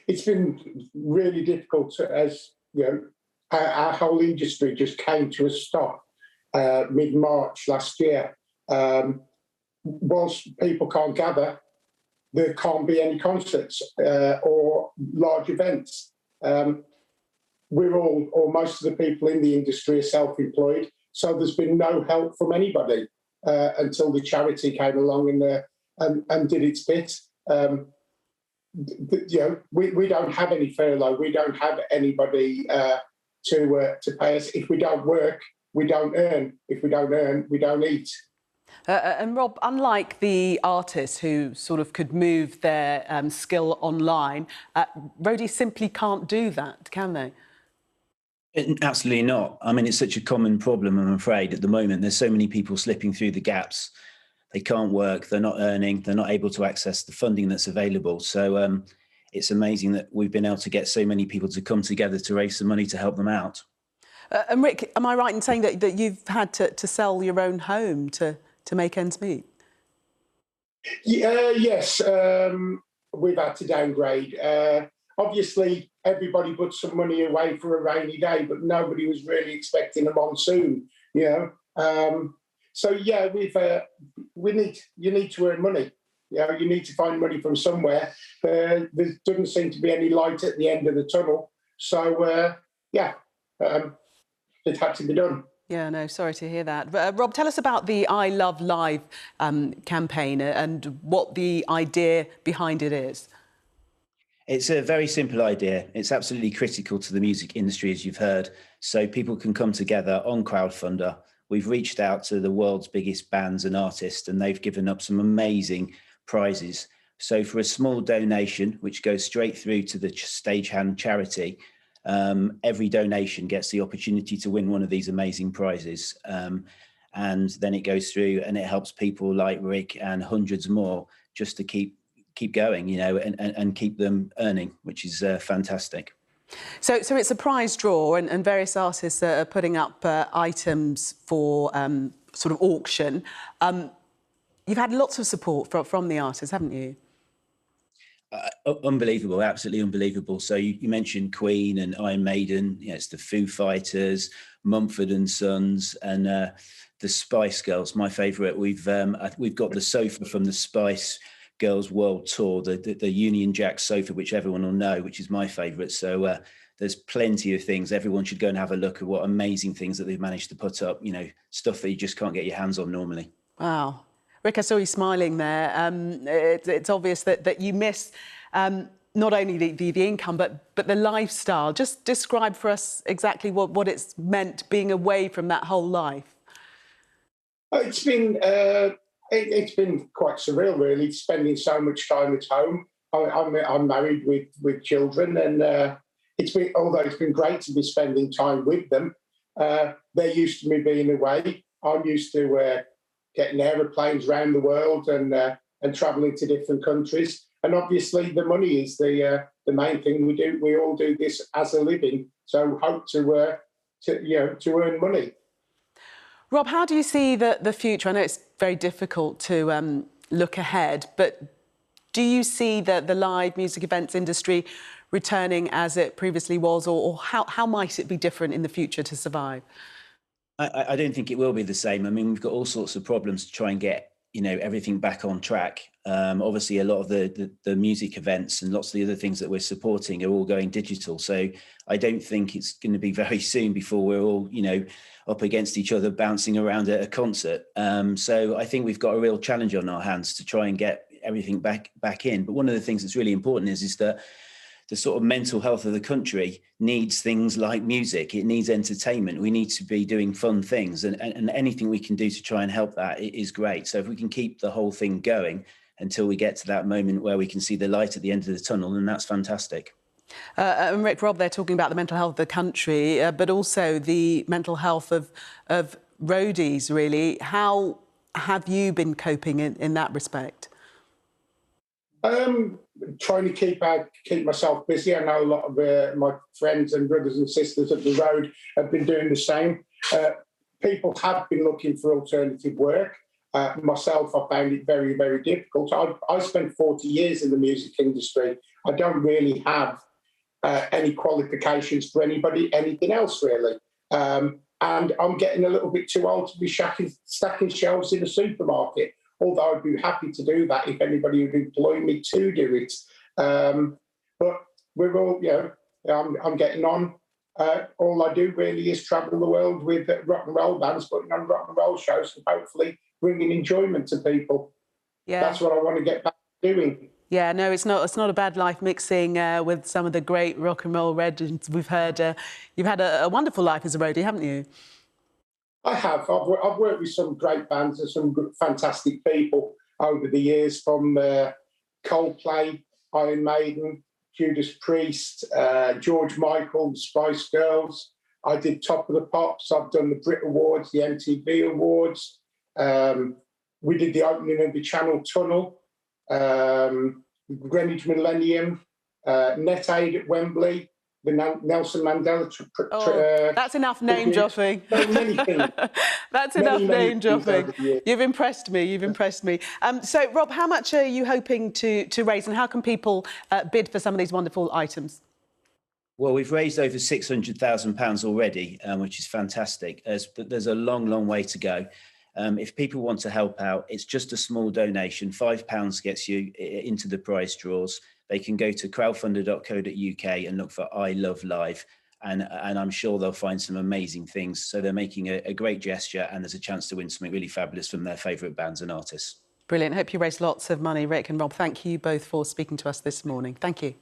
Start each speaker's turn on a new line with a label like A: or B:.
A: it's been really difficult as, you know, our whole industry just came to a stop mid-March last year. Whilst people can't gather, there can't be any concerts or large events. We're all, or most of the people in the industry are self-employed, so there's been no help from anybody until the charity came along and did its bit. You know, we don't have any furlough. We don't have anybody to pay us. If we don't work, we don't earn. If we don't earn, we don't eat.
B: And Rob, unlike the artists who sort of could move their skill online, roadies simply can't do that, can they?
C: Absolutely not. I mean, it's such a common problem, I'm afraid, at the moment. There's so many people slipping through the gaps. They can't work, they're not earning, they're not able to access the funding that's available. So it's amazing that we've been able to get so many people to come together to raise some money to help them out.
B: And Rick, am I right in saying that you've had to sell your own home to make ends meet?
A: Yes, we've had to downgrade. Obviously, everybody put some money away for a rainy day, but nobody was really expecting a monsoon, you know. So yeah, you need to earn money. You know, you need to find money from somewhere. There doesn't seem to be any light at the end of the tunnel. So yeah, it had to be done.
B: Yeah, no, sorry to hear that. Rob, tell us about the ILoveLive campaign and what the idea behind it is.
C: It's a very simple idea. It's absolutely critical to the music industry, as you've heard, so people can come together on Crowdfunder. We've reached out to the world's biggest bands and artists, and they've given up some amazing prizes. So for a small donation, which goes straight through to the stagehand charity, every donation gets the opportunity to win one of these amazing prizes. And then it goes through and it helps people like Rick and hundreds more just to keep going, you know, and keep them earning, which is fantastic.
B: So it's a prize draw, and various artists are putting up items for sort of auction. You've had lots of support from the artists, haven't you?
C: Unbelievable, absolutely unbelievable. So you mentioned Queen and Iron Maiden. Yeah, it's the Foo Fighters, Mumford and Sons, and the Spice Girls. My favourite. We've got the sofa from the Spice Girls World Tour, the Union Jack sofa, which everyone will know, which is my favourite. So there's plenty of things. Everyone should go and have a look at what amazing things that they've managed to put up. You know, stuff that you just can't get your hands on normally.
B: Wow. Rick, I saw you smiling there. It's obvious that you miss not only the income, but the lifestyle. Just describe for us exactly what it's meant being away from that whole life.
A: It's been quite surreal, really, spending so much time at home. I'm married with children, and although it's been great to be spending time with them, they're used to me being away. I'm used to getting aeroplanes around the world and travelling to different countries. And obviously, the money is the main thing we do. We all do this as a living, so hope to earn money.
B: Rob, how do you see the future? I know it's very difficult to look ahead, but do you see the live music events industry returning as it previously was, or how might it be different in the future to survive?
C: I don't think it will be the same. I mean, we've got all sorts of problems to try and get, you know, everything back on track. Obviously, a lot of the music events and lots of the other things that we're supporting are all going digital. So I don't think it's going to be very soon before we're all, you know, up against each other, bouncing around at a concert. So I think we've got a real challenge on our hands to try and get everything back in. But one of the things that's really important is that the sort of mental health of the country needs things like music. It needs entertainment. We need to be doing fun things, and anything we can do to try and help that is great. So if we can keep the whole thing going until we get to that moment where we can see the light at the end of the tunnel, then that's fantastic.
B: And Rick, Rob, they're talking about the mental health of the country, but also the mental health of roadies, really. How have you been coping in that respect?
A: Trying to keep myself busy. I know a lot of my friends and brothers and sisters up the road have been doing the same. People have been looking for alternative work. Myself, I found it very, very difficult. I spent 40 years in the music industry. I don't really have any qualifications for anything else really. And I'm getting a little bit too old to be stacking shelves in a supermarket, although I'd be happy to do that if anybody would employ me to do it. But we're all, I'm getting on. All I do really is travel the world with rock and roll bands, putting on rock and roll shows and hopefully bringing enjoyment to people. Yeah. That's what I want to get back to doing.
B: Yeah, no, it's not a bad life mixing with some of the great rock and roll legends we've heard. You've had a wonderful life as a roadie, haven't you?
A: I have. I've worked with some great bands and some fantastic people over the years, from Coldplay, Iron Maiden, Judas Priest, George Michael, the Spice Girls. I did Top of the Pops. I've done the Brit Awards, the MTV Awards. We did the opening of the Channel Tunnel, Greenwich Millennium, Net Aid at Wembley, the Nelson Mandela.
B: That's enough name dropping.
A: So many things.
B: That's enough name dropping. You've impressed me. You've impressed me. So, Rob, how much are you hoping to raise, and how can people bid for some of these wonderful items?
C: Well, we've raised over £600,000 already, which is fantastic. There's a long, long way to go. If people want to help out, it's just a small donation. £5 gets you into the prize draws. They can go to crowdfunder.co.uk and look for ILoveLive, and I'm sure they'll find some amazing things. So they're making a great gesture, and there's a chance to win something really fabulous from their favourite bands and artists.
B: Brilliant. Hope you raise lots of money. Rick and Rob, thank you both for speaking to us this morning. Thank you.